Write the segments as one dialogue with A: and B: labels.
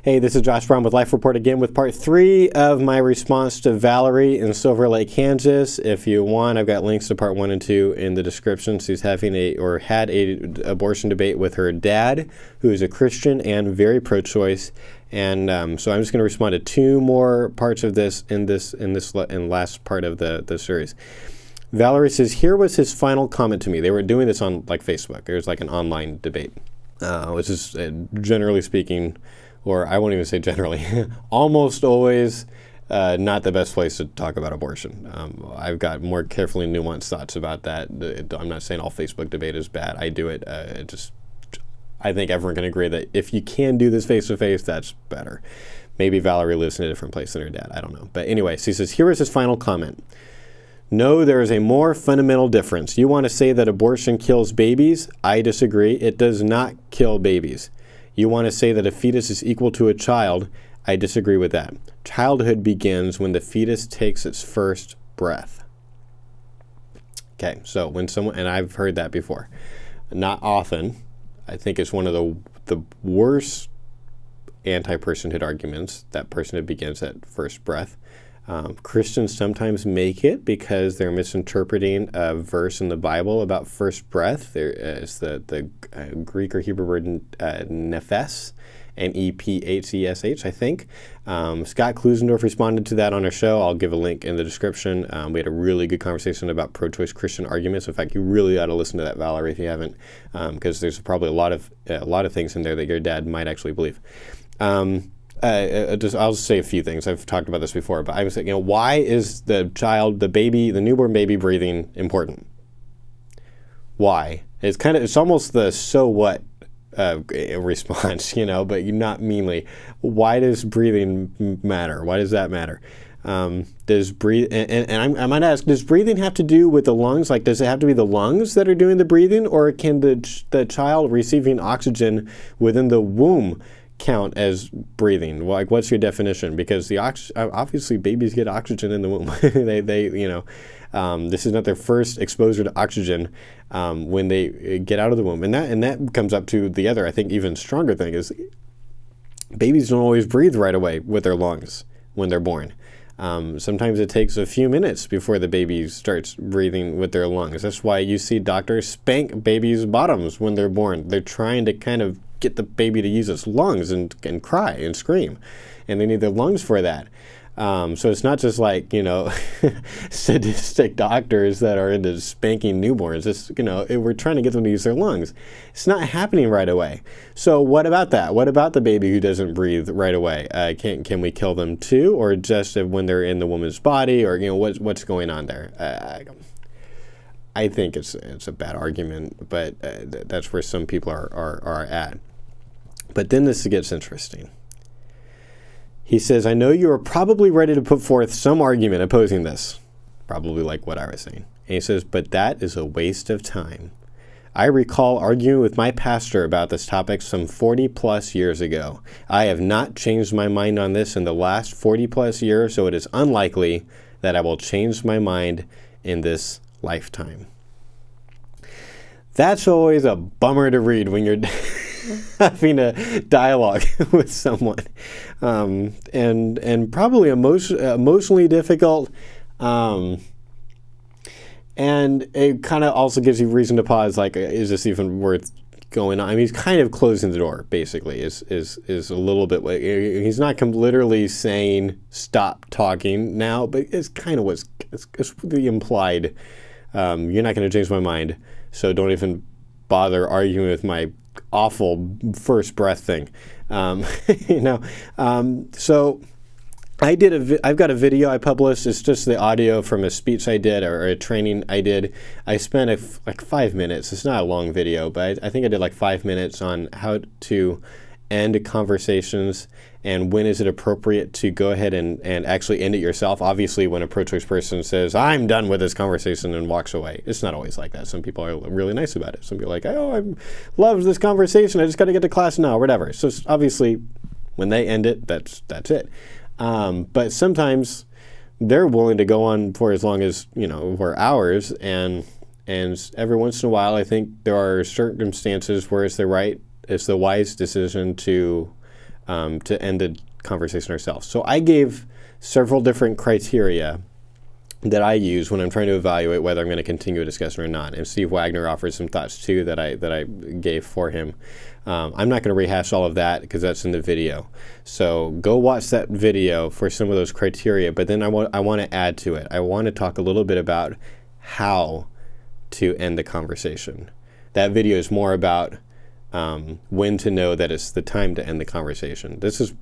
A: Hey, this is Josh Brown with Life Report again with part 3 of my response to Valerie in Silver Lake, Kansas. If you want, I've got links to part 1 and 2 in the description. She's having had a abortion debate with her dad, who is a Christian and very pro-choice. And so I'm just going to respond to 2 more parts of this in last part of the series. Valerie says, here was his final comment to me. They were doing this on like Facebook. It was like an online debate, which is generally speaking, or I won't even say generally, almost always not the best place to talk about abortion. I've got more carefully nuanced thoughts about that. I'm not saying all Facebook debate is bad. I do it. I think everyone can agree that if you can do this face-to-face, that's better. Maybe Valerie lives in a different place than her dad. I don't know. But anyway, she says, here is his final comment. No, there is a more fundamental difference. You want to say that abortion kills babies? I disagree. It does not kill babies. You want to say that a fetus is equal to a child? I disagree with that. Childhood begins when the fetus takes its first breath. Okay, so when someone, and I've heard that before, not often. I think it's one of the worst anti-personhood arguments, that personhood begins at first breath. Christians sometimes make it because they're misinterpreting a verse in the Bible about first breath. There is the Greek or Hebrew word nephes, N-E-P-H-E-S-H, I think. Scott Klusendorf responded to that on our show. I'll give a link in the description. We had a really good conversation about pro-choice Christian arguments. In fact, you really ought to listen to that, Valerie, if you haven't, because there's probably a lot of things in there that your dad might actually believe. I'll just say a few things. I've talked about this before, but I was saying, why is the newborn baby breathing important? Why? It's almost the so what response, but not meanly. Why does breathing matter? Why does that matter? Does I might ask, does breathing have to do with the lungs? Like, does it have to be the lungs that are doing the breathing, or can the child receiving oxygen within the womb count as breathing? Like, what's your definition? Because obviously babies get oxygen in the womb. This is not their first exposure to oxygen when they get out of the womb, and that comes up to the other, I think, even stronger thing is babies don't always breathe right away with their lungs when they're born. Sometimes it takes a few minutes before the baby starts breathing with their lungs. That's why you see doctors spank babies' bottoms when they're born. They're trying to kind of get the baby to use its lungs and cry and scream, and they need their lungs for that. So it's not just like, sadistic doctors that are into spanking newborns. It's, we're trying to get them to use their lungs. It's not happening right away. So what about that? What about the baby who doesn't breathe right away? Can we kill them too, or just when they're in the woman's body, or what's going on there? I think it's a bad argument, but that's where some people are at. But then this gets interesting. He says, I know you are probably ready to put forth some argument opposing this, probably like what I was saying. And he says, but that is a waste of time. I recall arguing with my pastor about this topic some 40 plus years ago. I have not changed my mind on this in the last 40 plus years, so it is unlikely that I will change my mind in this lifetime. That's always a bummer to read when you're having a dialogue with someone, and probably emotionally difficult, and it kind of also gives you reason to pause. Like, is this even worth going on? I mean, he's kind of closing the door. Basically, is a little bit. He's not literally saying stop talking now, but it's kind of what's it's the implied. You're not going to change my mind, so don't even bother arguing with my awful first breath thing. So I've got a video I published. It's just the audio from a speech I did, or a training I did. I spent like 5 minutes. It's not a long video, but I think I did like 5 minutes on how to end conversations and when is it appropriate to go ahead and actually end it yourself. Obviously, when a pro-choice person says, I'm done with this conversation, and walks away, it's not always like that. Some people are really nice about it. Some people are like, oh, I love this conversation. I just got to get to class now, or whatever. So obviously, when they end it, that's it. But sometimes they're willing to go on for as long as, for hours. And every once in a while, I think there are circumstances where it's the wise decision to to end the conversation ourselves. So I gave several different criteria that I use when I'm trying to evaluate whether I'm going to continue a discussion or not. And Steve Wagner offered some thoughts too that I gave for him. I'm not going to rehash all of that because that's in the video. So go watch that video for some of those criteria. But then I want to add to it. I want to talk a little bit about how to end the conversation. That video is more about when to know that it's the time to end the conversation. This is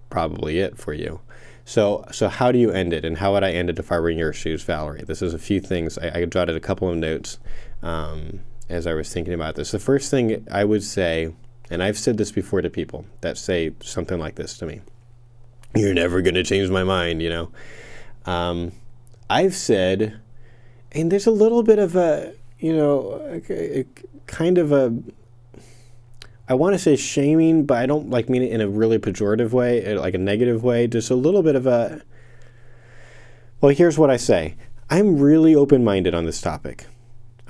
A: probably it for you. So how do you end it, and how would I end it if I were in your shoes, Valerie? This is a few things. I jotted a couple of notes as I was thinking about this. The first thing I would say, and I've said this before to people that say something like this to me, "You're never going to change my mind," you know. I've said, and there's a little bit of a, you know, a kind of a, I want to say shaming, but I don't like mean it in a really pejorative way, like a negative way. Just a little bit of a, well, here's what I say. I'm really open-minded on this topic.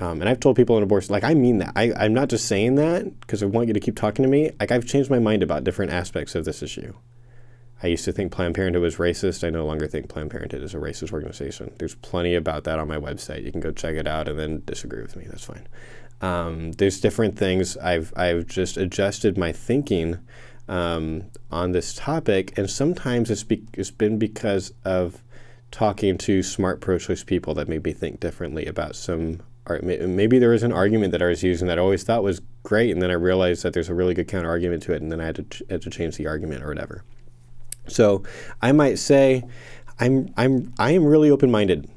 A: And I've told people in abortion, like, I mean that. I'm not just saying that because I want you to keep talking to me. Like, I've changed my mind about different aspects of this issue. I used to think Planned Parenthood was racist. I no longer think Planned Parenthood is a racist organization. There's plenty about that on my website. You can go check it out and then disagree with me. That's fine. There's different things. I've just adjusted my thinking on this topic, and sometimes it's been because of talking to smart pro-choice people that made me think differently about some. Or maybe there was an argument that I was using that I always thought was great, and then I realized that there's a really good counter argument to it, and then I had to change the argument or whatever. So I might say I am really open-minded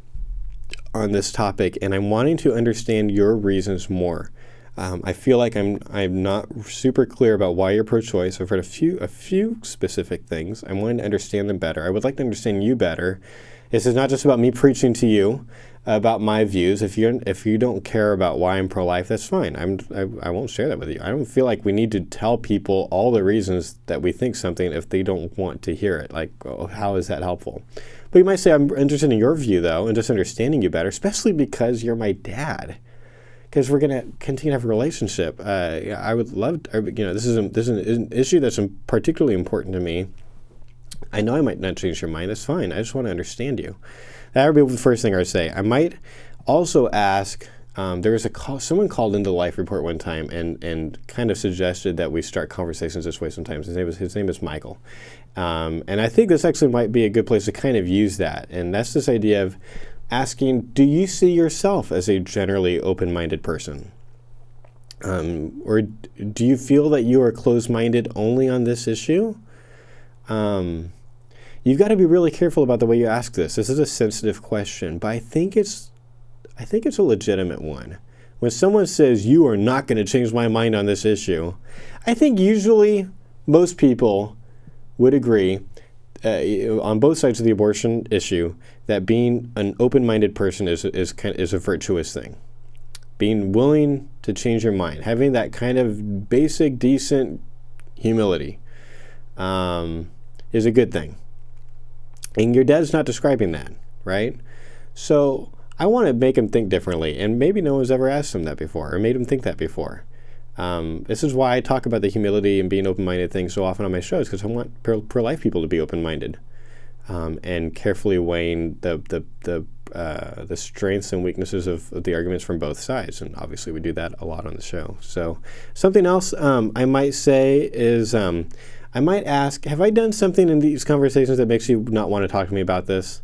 A: on this topic, and I'm wanting to understand your reasons more. I feel like I'm not super clear about why you're pro-choice. I've heard a few specific things. I'm wanting to understand them better. I would like to understand you better. This is not just about me preaching to you about my views. If you don't care about why I'm pro-life, that's fine. I won't share that with you. I don't feel like we need to tell people all the reasons that we think something if they don't want to hear it. Like, oh, how is that helpful? But you might say, I'm interested in your view, though, and just understanding you better, especially because you're my dad. Because we're going to continue to have a relationship. I would love to, you know, this is an issue that's particularly important to me. I know I might not change your mind. That's fine. I just want to understand you. That would be the first thing I would say. I might also ask, there was someone called into the Life Report one time and kind of suggested that we start conversations this way sometimes. His name is Michael. And I think this actually might be a good place to kind of use that. And that's this idea of asking, do you see yourself as a generally open-minded person? Or do you feel that you are closed-minded only on this issue? You've got to be really careful about the way you ask this. This is a sensitive question, but I think it's a legitimate one. When someone says, you are not going to change my mind on this issue, I think usually most people would agree on both sides of the abortion issue that being an open-minded person is a virtuous thing. Being willing to change your mind, having that kind of basic, decent humility is a good thing. And your dad's not describing that, right? So I want to make him think differently, and maybe no one's ever asked him that before or made him think that before. This is why I talk about the humility and being open-minded thing so often on my shows, because I want pro-life people to be open-minded and carefully weighing the strengths and weaknesses of the arguments from both sides. And obviously we do that a lot on the show. So something else I might say is I might ask, have I done something in these conversations that makes you not want to talk to me about this?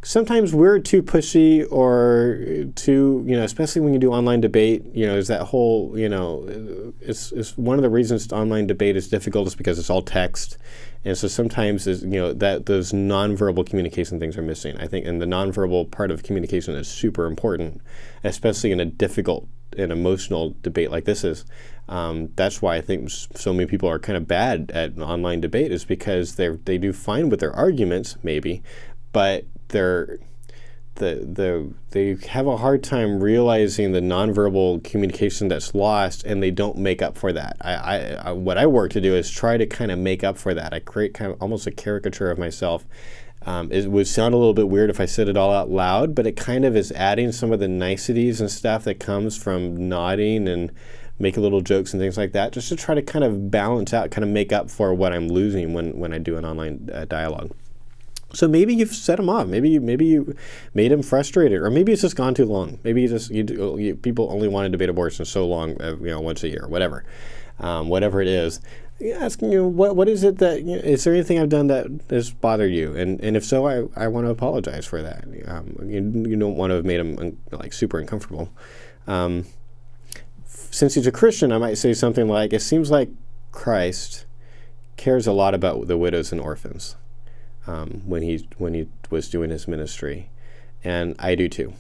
A: Sometimes we're too pushy or too, especially when you do online debate, there's that whole, it's one of the reasons online debate is difficult is because it's all text. And so sometimes, that those nonverbal communication things are missing, I think. And the nonverbal part of communication is super important, especially in a difficult and emotional debate like this is. That's why I think so many people are kind of bad at online debate, is because they do fine with their arguments, maybe, but they have a hard time realizing the nonverbal communication that's lost, and they don't make up for that. What I work to do is try to kind of make up for that. I create kind of almost a caricature of myself. It would sound a little bit weird if I said it all out loud, but it kind of is adding some of the niceties and stuff that comes from nodding and make little jokes and things like that, just to try to kind of balance out, kind of make up for what I'm losing when I do an online dialogue. So maybe you've set him off. Maybe you made him frustrated, or maybe it's just gone too long. Maybe people only want to debate abortion so long, once a year, whatever, whatever it is. Asking you, what is it that, is there anything I've done that has bothered you? And if so, I want to apologize for that. You don't want to have made him like super uncomfortable. Since he's a Christian, I might say something like, it seems like Christ cares a lot about the widows and orphans. When he was doing his ministry, and I do too.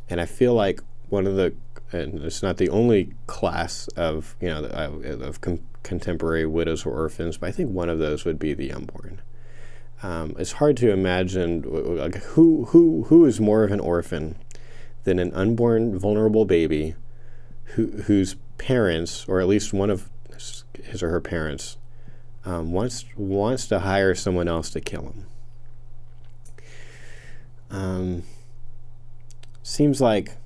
A: And I feel like and it's not the only class of contemporary widows or orphans, but I think one of those would be the unborn. It's hard to imagine like, who is more of an orphan than an unborn, vulnerable baby whose parents, or at least one of his or her parents, wants to hire someone else to kill him. Seems like,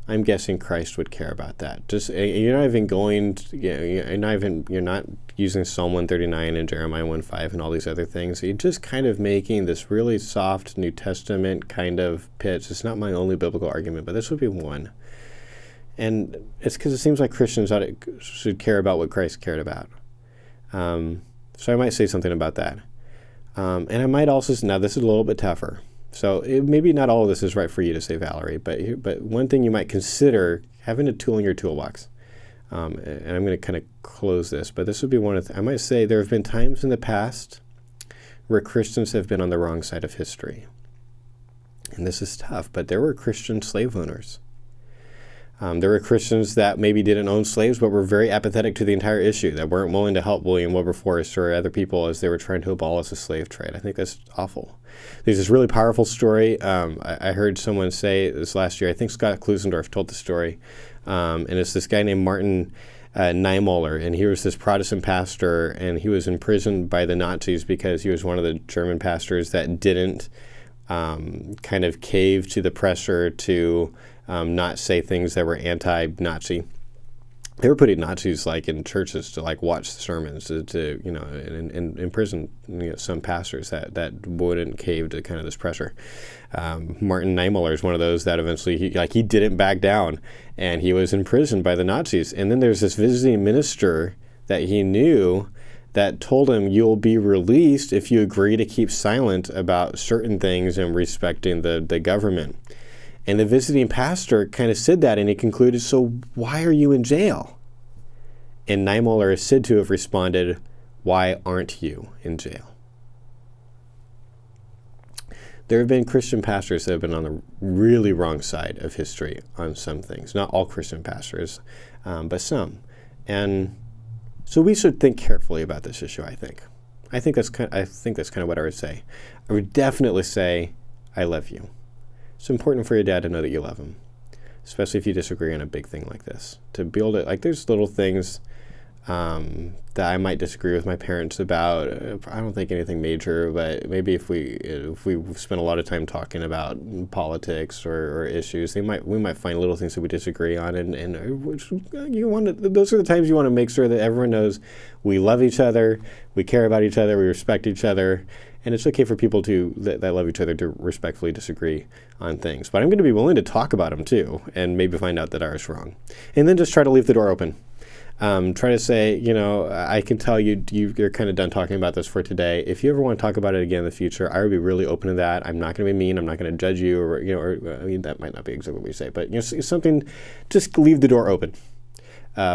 A: I'm guessing Christ would care about that. Just you're not even you're not using Psalm 139 and Jeremiah 1:5 and all these other things. You're just kind of making this really soft New Testament kind of pitch. It's not my only biblical argument, but this would be one. And it's because it seems like Christians should care about what Christ cared about. So I might say something about that. And I might also, now this is a little bit tougher. So maybe not all of this is right for you to say, Valerie, but one thing you might consider, having a tool in your toolbox. And I'm going to kind of close this, but this would be one of I might say there have been times in the past where Christians have been on the wrong side of history. And this is tough, but there were Christian slave owners. There were Christians that maybe didn't own slaves, but were very apathetic to the entire issue, that weren't willing to help William Wilberforce or other people as they were trying to abolish the slave trade. I think that's awful. There's this really powerful story. I heard someone say this last year. I think Scott Klusendorf told the story. And it's this guy named Martin Niemöller, and he was this Protestant pastor, and he was imprisoned by the Nazis because he was one of the German pastors that didn't kind of cave to the pressure to not say things that were anti-Nazi. They were putting Nazis like in churches to like watch the sermons to and imprison some pastors that wouldn't cave to kind of this pressure. Martin Niemöller is one of those that eventually he didn't back down, and he was imprisoned by the Nazis. And then there's this visiting minister that he knew that told him, you'll be released if you agree to keep silent about certain things and respecting the government. And the visiting pastor kind of said that, and he concluded, so why are you in jail? And Niemöller is said to have responded, why aren't you in jail? There have been Christian pastors that have been on the really wrong side of history on some things. Not all Christian pastors, but some. And so we should think carefully about this issue, I think. I think that's kind of what I would say. I would definitely say, I love you. It's important for your dad to know that you love him, especially if you disagree on a big thing like this. To build it, like there's little things that I might disagree with my parents about. I don't think anything major, but maybe if we spend a lot of time talking about politics or issues, we might find little things that we disagree on, and those are the times you want to make sure that everyone knows we love each other, we care about each other, we respect each other. And it's okay for people that love each other to respectfully disagree on things. But I'm going to be willing to talk about them too, and maybe find out that I was wrong. And then just try to leave the door open. Try to say, I can tell you're kind of done talking about this for today. If you ever want to talk about it again in the future, I would be really open to that. I'm not going to be mean. I'm not going to judge you, or that might not be exactly what we say. But something, just leave the door open.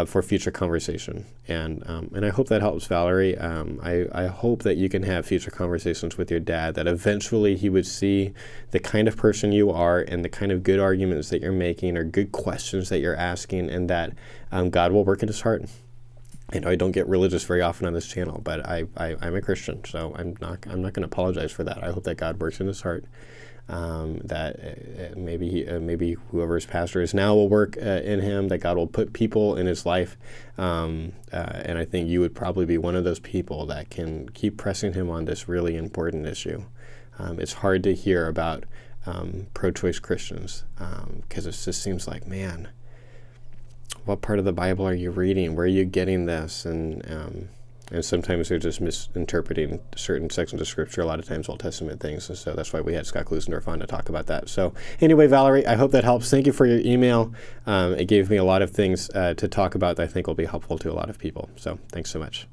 A: For future conversation, and I hope that helps, Valerie. I hope that you can have future conversations with your dad, that eventually he would see the kind of person you are and the kind of good arguments that you're making or good questions that you're asking, and that God will work in his heart. I don't get religious very often on this channel, but I'm a Christian, so I'm not going to apologize for that. I hope that God works in his heart. That maybe whoever his pastor is now will work in him, that God will put people in his life. And I think you would probably be one of those people that can keep pressing him on this really important issue. It's hard to hear about pro-choice Christians because it just seems like, man, what part of the Bible are you reading? Where are you getting this? And sometimes they're just misinterpreting certain sections of Scripture, a lot of times Old Testament things. And so that's why we had Scott Klusendorf on to talk about that. So anyway, Valerie, I hope that helps. Thank you for your email. It gave me a lot of things to talk about that I think will be helpful to a lot of people. So thanks so much.